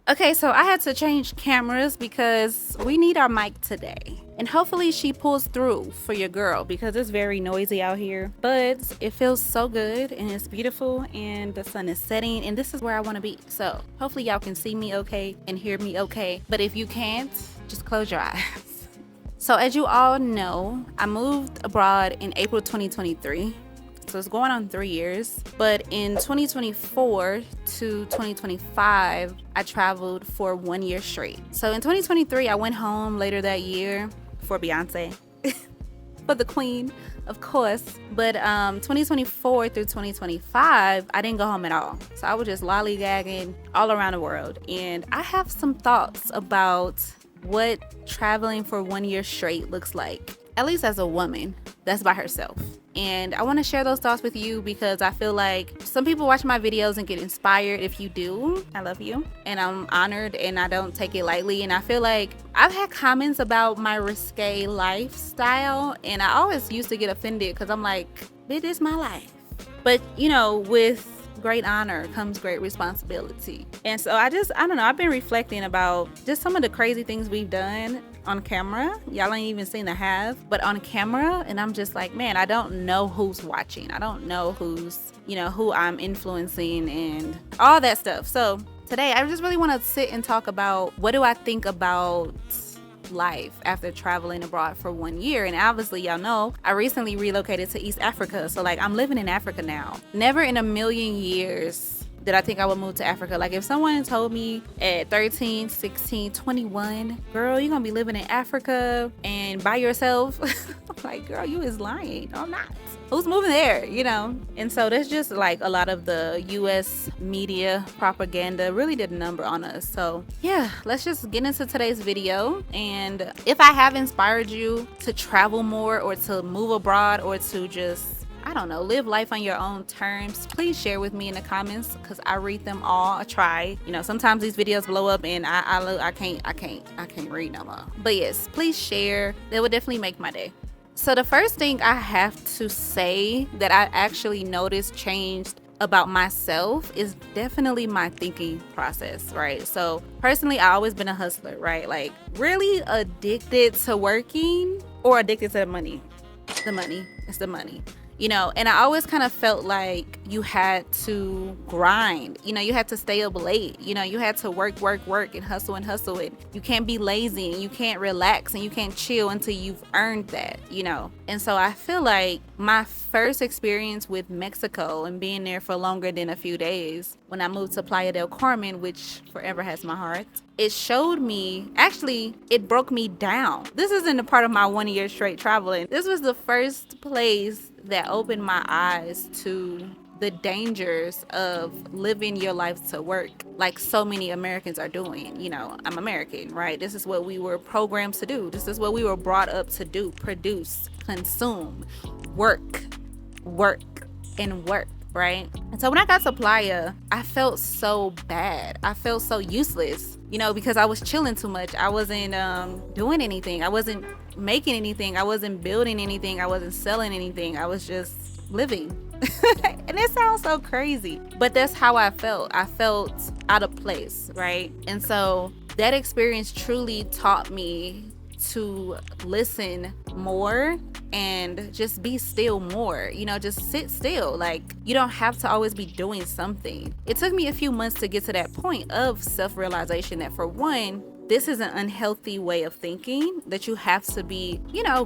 Okay, so I had to change cameras because we need our mic today. And hopefully she pulls through for your girl because it's very noisy out here. But it feels so good and it's beautiful and the sun is setting and this is where I want to be. So hopefully y'all can see me okay and hear me okay. But if you can't, just close your eyes. So as you all know, I moved abroad in April 2023. So it's going on 3 years. But in 2024 to 2025, I traveled for 1 year straight. So in 2023, I went home later that year for Beyonce, for the queen, of course. But 2024 through 2025, I didn't go home at all. So I was just lollygagging all around the world. And I have some thoughts about what traveling for 1 year straight looks like, at least as a woman that's by herself. And I want to share those thoughts with you because I feel like some people watch my videos and get inspired. If you do, I love you. And I'm honored and I don't take it lightly. And I feel like I've had comments about my risque lifestyle. And I always used to get offended because I'm like, it is my life. But, you know, with great honor comes great responsibility. And so I don't know, I've been reflecting about just some of the crazy things we've done on camera. Y'all ain't even seen the half, but on camera. And I'm just like, man, I don't know who's watching. I don't know who's, who I'm influencing and all that stuff. So today I just really want to sit and talk about what do I think about life after traveling abroad for 1 year. And obviously y'all know I recently relocated to East Africa, so like I'm living in Africa now. Never in a million years did I think I would move to Africa. Like if someone told me at 13, 16, 21, girl, you're gonna be living in Africa and by yourself, I'm like, girl, you is lying. No, I'm not. Who's moving there, And so there's just like a lot of the US media propaganda really did a number on us. So yeah, let's just get into today's video. And if I have inspired you to travel more or to move abroad or to just, live life on your own terms, please share with me in the comments because I read them all. I try. Sometimes these videos blow up and I can't read no more. But yes, please share. That would definitely make my day. So the first thing I have to say that I actually noticed changed about myself is definitely my thinking process, right? So personally, I always been a hustler, right? Like really addicted to working or addicted to the money. It's the money. And I always kind of felt like you had to grind, you had to stay up late, you had to work and hustle and you can't be lazy and you can't relax and you can't chill until you've earned that, And so I feel like my first experience with Mexico and being there for longer than a few days when I moved to Playa del Carmen, which forever has my heart, it showed me, actually, it broke me down. This isn't a part of my 1 year straight traveling. This was the first place that opened my eyes to the dangers of living your life to work like so many Americans are doing. I'm American, right? This is what we were programmed to do. This is what we were brought up to do: produce, consume, work, and work. Right? And so when I got to Playa, I felt so bad. I felt so useless, because I was chilling too much. I wasn't doing anything. I wasn't making anything. I wasn't building anything. I wasn't selling anything. I was just living. And it sounds so crazy, but that's how I felt. I felt out of place, right? And so that experience truly taught me to listen more and just be still more, just sit still. Like you don't have to always be doing something. It took me a few months to get to that point of self-realization that, for one, this is an unhealthy way of thinking, that you have to be,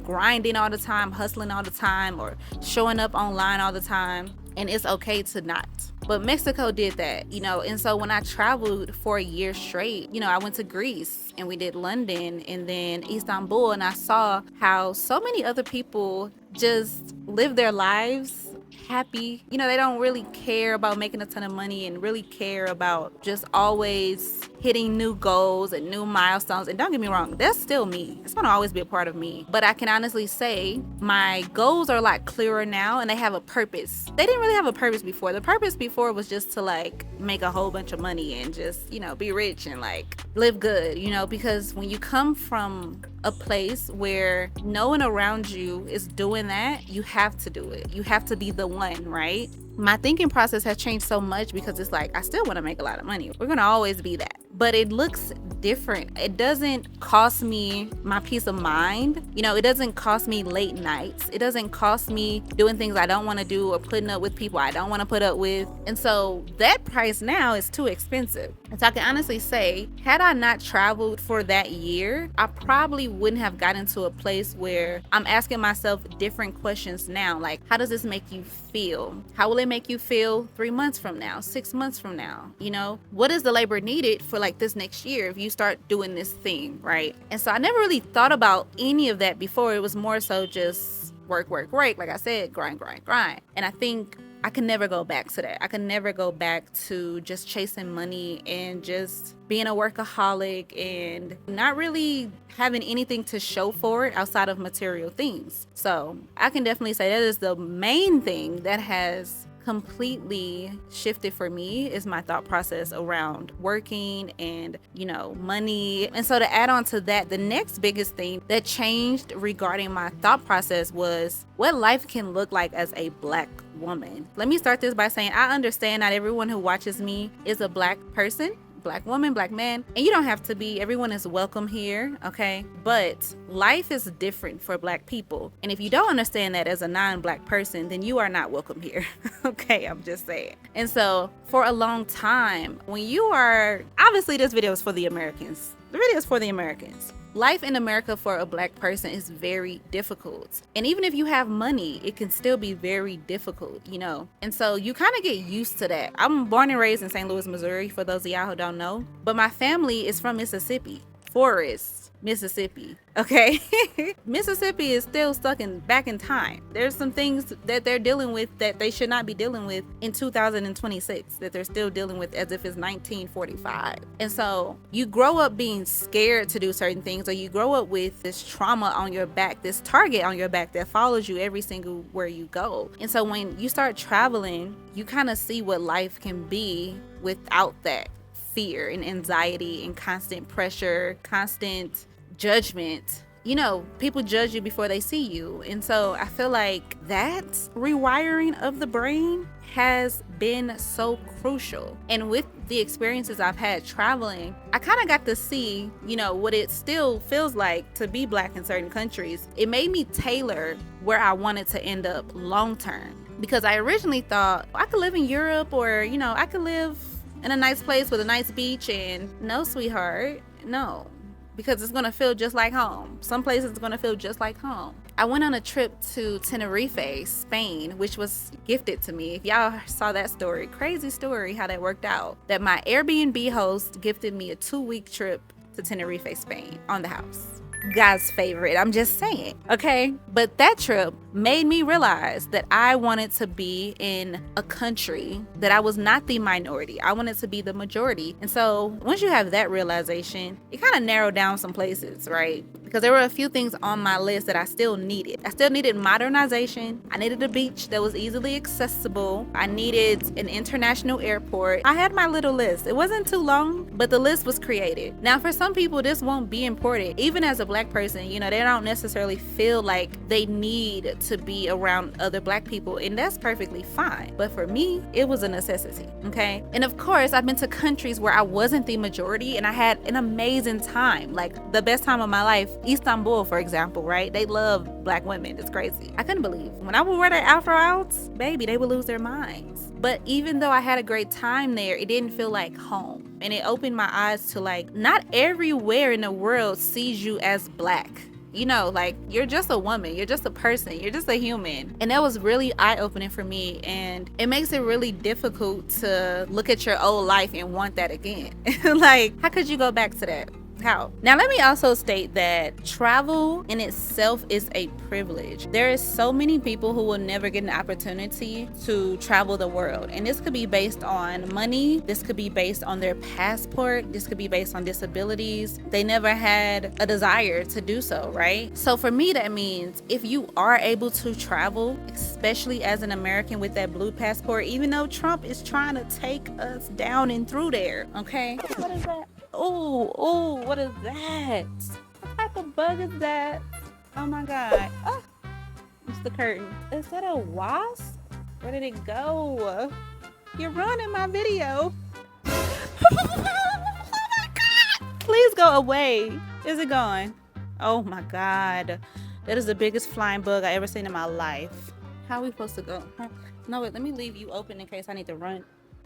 grinding all the time, hustling all the time, or showing up online all the time. And it's okay to not. But Mexico did that, and so when I traveled for a year straight, I went to Greece and we did London and then Istanbul, and I saw how so many other people just live their lives happy. They don't really care about making a ton of money and really care about just always hitting new goals and new milestones. And don't get me wrong, that's still me. It's going to always be a part of me. But I can honestly say my goals are a lot clearer now and they have a purpose. They didn't really have a purpose before. The purpose before was just to like make a whole bunch of money and just, be rich and like live good, because when you come from a place where no one around you is doing that, you have to do it. You have to be the one, right? My thinking process has changed so much because it's like, I still want to make a lot of money. We're going to always be that. but it looks different. It doesn't cost me my peace of mind. You know, it doesn't cost me late nights. It doesn't cost me doing things I don't want to do or putting up with people I don't want to put up with. And so that price now is too expensive. And so I can honestly say, had I not traveled for that year, I probably wouldn't have gotten to a place where I'm asking myself different questions now. Like, how does this make you feel? How will it make you feel 3 months from now, 6 months from now? You know, what is the labor needed for like this next year if you start doing this thing, right? And so I never really thought about any of that before. It was more so just work, like I said, grind. And I think I can never go back to that. I can never go back to just chasing money and just being a workaholic and not really having anything to show for it outside of material things. So I can definitely say that is the main thing that has completely shifted for me, is my thought process around working and, you know, money. And so to add on to that, the next biggest thing that changed regarding my thought process was what life can look like as a Black woman. Let me start this by saying I understand not everyone who watches me is a Black person, Black woman, Black man, and you don't have to be. Everyone is welcome here, okay? But life is different for Black people, and if you don't understand that as a non-Black person, then you are not welcome here. Okay, I'm just saying. And so for a long time, when you are, obviously this video is for the Americans. The video is for the Americans. Life in America for a Black person is very difficult. And even if you have money, it can still be very difficult, you know? And so you kind of get used to that. I'm born and raised in St. Louis, Missouri, for those of y'all who don't know. But my family is from Mississippi. Forest, Mississippi, okay? Mississippi is still back in time. There's some things that they're dealing with that they should not be dealing with in 2026, that they're still dealing with as if it's 1945. And so you grow up being scared to do certain things, or you grow up with this trauma on your back, this target on your back that follows you every single where you go. And so when you start traveling, you kind of see what life can be without that fear and anxiety and constant pressure, constant judgment. You know, people judge you before they see you. And so I feel like that rewiring of the brain has been so crucial. And with the experiences I've had traveling, I kind of got to see, you know, what it still feels like to be Black in certain countries. It made me tailor where I wanted to end up long term. Because I originally thought I could live in Europe, or, you know, I could live in a nice place with a nice beach. And no, sweetheart, no. Because it's gonna feel just like home. Some places it's gonna feel just like home. I went on a trip to Tenerife, Spain, which was gifted to me. If y'all saw that story, crazy story how that worked out. That my Airbnb host gifted me a 2-week trip to Tenerife, Spain on the house. God's favorite, I'm just saying, okay? But that trip made me realize that I wanted to be in a country that I was not the minority. I wanted to be the majority. And so once you have that realization, it kind of narrowed down some places, right? Because there were a few things on my list that I still needed. I still needed modernization. I needed a beach that was easily accessible. I needed an international airport. I had my little list. It wasn't too long, but the list was created. Now, for some people, this won't be important. Even as a Black person, you know, they don't necessarily feel like they need to be around other Black people, and that's perfectly fine. But for me, it was a necessity, okay? And of course, I've been to countries where I wasn't the majority, and I had an amazing time, like the best time of my life. Istanbul, for example, right? They love Black women. It's crazy. I couldn't believe when I would wear their afro outs, baby, they would lose their minds. But even though I had a great time there, it didn't feel like home. And it opened my eyes to, like, not everywhere in the world sees you as Black. You know, like, you're just a woman, you're just a person, you're just a human. And that was really eye-opening for me. And it makes it really difficult to look at your old life and want that again. Like, how could you go back to that? How? Now, let me also state that travel in itself is a privilege. There is so many people who will never get an opportunity to travel the world. And this could be based on money. This could be based on their passport. This could be based on disabilities. They never had a desire to do so, right? So for me, that means if you are able to travel, especially as an American with that blue passport, even though Trump is trying to take us down and through there, okay? What is that? Oh, what is that? What type of bug is that? Oh my God. Oh, it's the curtain. Is that a wasp? Where did it go? You're ruining my video. Oh my go away. Is it gone? Oh my God. That is the biggest flying bug I ever seen in my life. How are we supposed to go? No, wait, let me leave you open in case I need to run.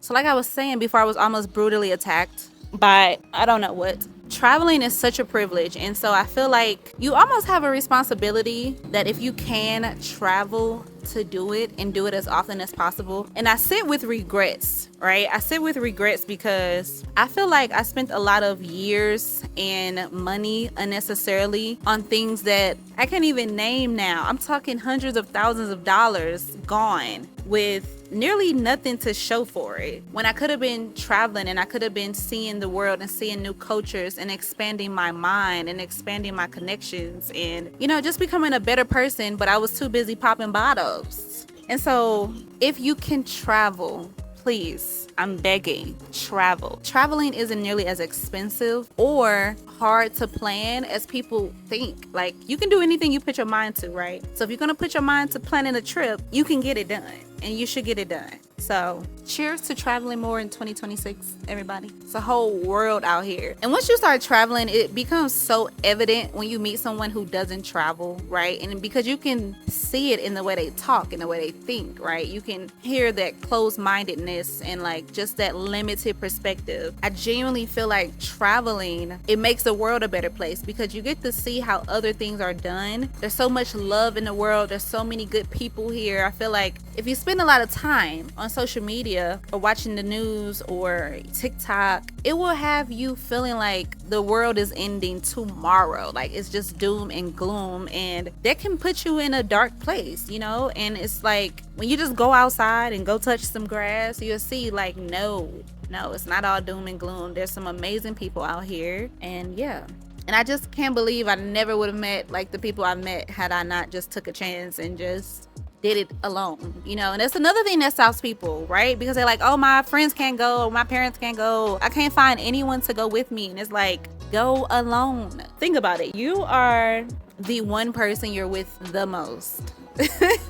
So like I was saying before, I was almost brutally attacked by I don't know what. Traveling is such a privilege, and so I feel like you almost have a responsibility that if you can travel, to do it and do it as often as possible. And I sit with regrets, right? I sit with regrets because I feel like I spent a lot of years and money unnecessarily on things that I can't even name now. I'm talking hundreds of thousands of dollars gone with nearly nothing to show for it, when I could have been traveling and I could have been seeing the world and seeing new cultures and expanding my mind and expanding my connections and, you know, just becoming a better person. But I was too busy popping bottles. And so if you can travel, please, I'm begging, travel. Traveling isn't nearly as expensive or hard to plan as people think. Like, you can do anything you put your mind to, right? So if you're gonna put your mind to planning a trip, you can get it done, and you should get it done. So cheers to traveling more in 2026, everybody. It's a whole world out here. And once you start traveling, it becomes so evident when you meet someone who doesn't travel, right? And because you can see it in the way they talk, in the way they think, right? You can hear that closed-mindedness and like just that limited perspective. I genuinely feel like traveling, it makes the world a better place because you get to see how other things are done. There's so much love in the world. There's so many good people here. I feel like if you spend a lot of time on social media or watching the news or TikTok, it will have you feeling like the world is ending tomorrow. Like it's just doom and gloom, and that can put you in a dark place, you know? And it's like when you just go outside and go touch some grass, you'll see like, no, it's not all doom and gloom. There's some amazing people out here. And yeah. And I just can't believe I never would have met like the people I met had I not just took a chance and just did it alone, you know? And that's another thing that stops people, right? Because they're like, oh, my friends can't go, my parents can't go, I can't find anyone to go with me. And it's like, go alone. Think about it. You are the one person you're with the most.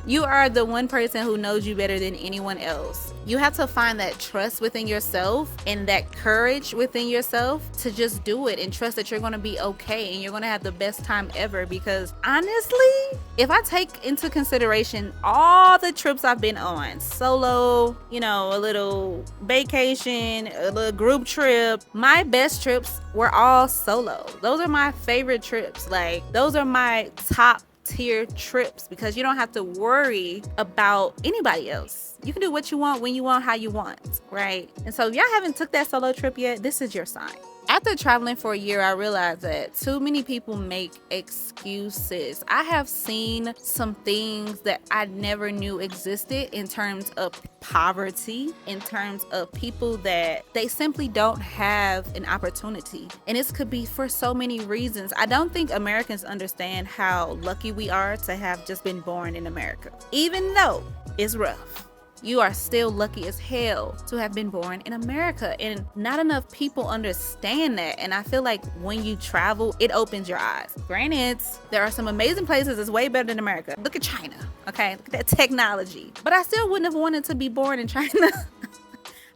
You are the one person who knows you better than anyone else. You have to find that trust within yourself and that courage within yourself to just do it and trust that you're going to be okay and you're going to have the best time ever. Because honestly, if I take into consideration all the trips I've been on, solo, you know, a little vacation, a little group trip, my best trips were all solo. Those are my favorite trips. Like, those are my top tier trips because you don't have to worry about anybody else. You can do what you want, when you want, how you want, right? And so if y'all haven't took that solo trip yet, this is your sign. After traveling for a year, I realized that too many people make excuses. I have seen some things that I never knew existed in terms of poverty, in terms of people that they simply don't have an opportunity. And this could be for so many reasons. I don't think Americans understand how lucky we are to have just been born in America. Even though it's rough, you are still lucky as hell to have been born in America, and not enough people understand that. And I feel like when you travel, it opens your eyes. Granted, there are some amazing places that's way better than America. Look at China, okay? Look at that technology. But I still wouldn't have wanted to be born in China.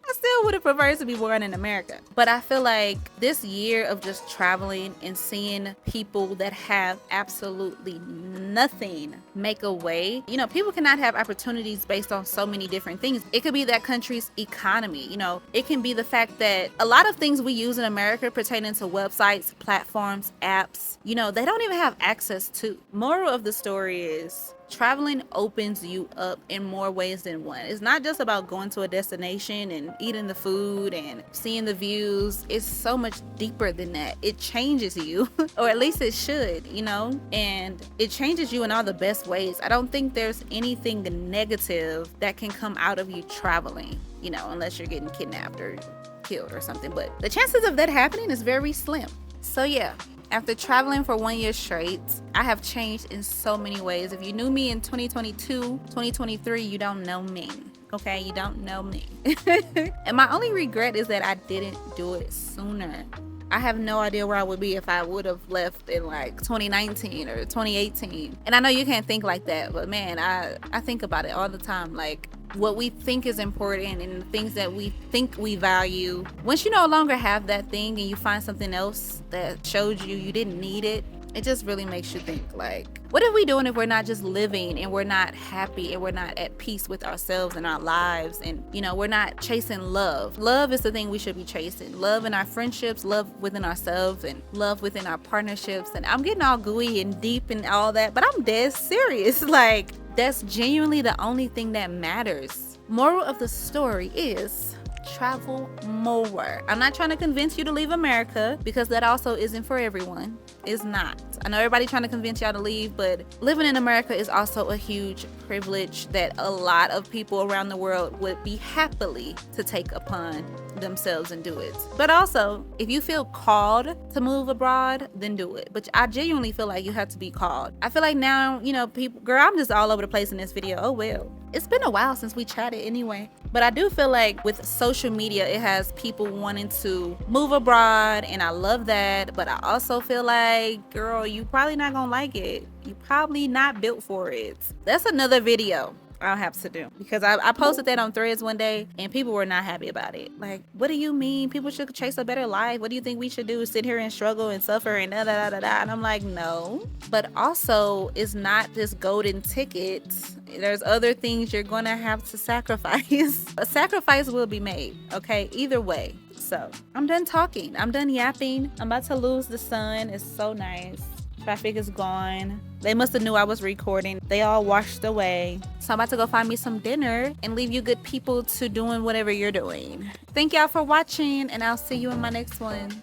I still would have preferred to be born in America. But I feel like this year of just traveling and seeing people that have absolutely nothing make a way. You know, people cannot have opportunities based on so many different things. It could be that country's economy. You know, it can be the fact that a lot of things we use in America pertaining to websites, platforms, apps, you know, they don't even have access to. Moral of the story is, traveling opens you up in more ways than one. It's not just about going to a destination and eating the food and seeing the views. It's so much deeper than that. It changes you, or at least it should, you know, and it changes you in all the best ways. I don't think there's anything negative that can come out of you traveling, you know, unless you're getting kidnapped or killed or something. But the chances of that happening is very slim. So yeah. After traveling for 1 year straight, I have changed in so many ways. If you knew me in 2022, 2023, you don't know me. Okay, you don't know me. And my only regret is that I didn't do it sooner. I have no idea where I would be if I would have left in like 2019 or 2018. And I know you can't think like that, but man, I think about it all the time. Like, what we think is important and the things that we think we value. Once you no longer have that thing and you find something else that showed you you didn't need it, it just really makes you think, like, what are we doing if we're not just living and we're not happy and we're not at peace with ourselves and our lives, and we're not chasing love. Love is the thing we should be chasing. Love in our friendships, love within ourselves, and love within our partnerships. And I'm getting all gooey and deep and all that, but I'm dead serious. Like, that's genuinely the only thing that matters. Moral of the story is travel more. I'm not trying to convince you to leave America, because that also isn't for everyone. It's not. I know everybody trying to convince y'all to leave, but living in America is also a huge privilege that a lot of people around the world would be happily to take upon themselves and do it. But also, if you feel called to move abroad, then do it. But I genuinely feel like you have to be called. I feel like now, people, girl, I'm just all over the place in this video. Oh well. It's been a while since we chatted anyway. But I do feel like with social media, it has people wanting to move abroad, and I love that. But I also feel like, girl, you probably not gonna like it. You probably not built for it. That's another video I'll have to do, because I posted that on Threads one day and people were not happy about it. Like, what do you mean people should chase a better life? What do you think we should do? Sit here and struggle and suffer and da da da da da? And I'm like, no. But also, it's not this golden ticket. There's other things you're gonna have to sacrifice. A sacrifice will be made, okay? Either way. So I'm done talking. I'm done yapping. I'm about to lose the sun. It's so nice. Traffic is gone. They must have knew I was recording. They all washed away. So I'm about to go find me some dinner and leave you good people to doing whatever you're doing. Thank y'all for watching, and I'll see you in my next one.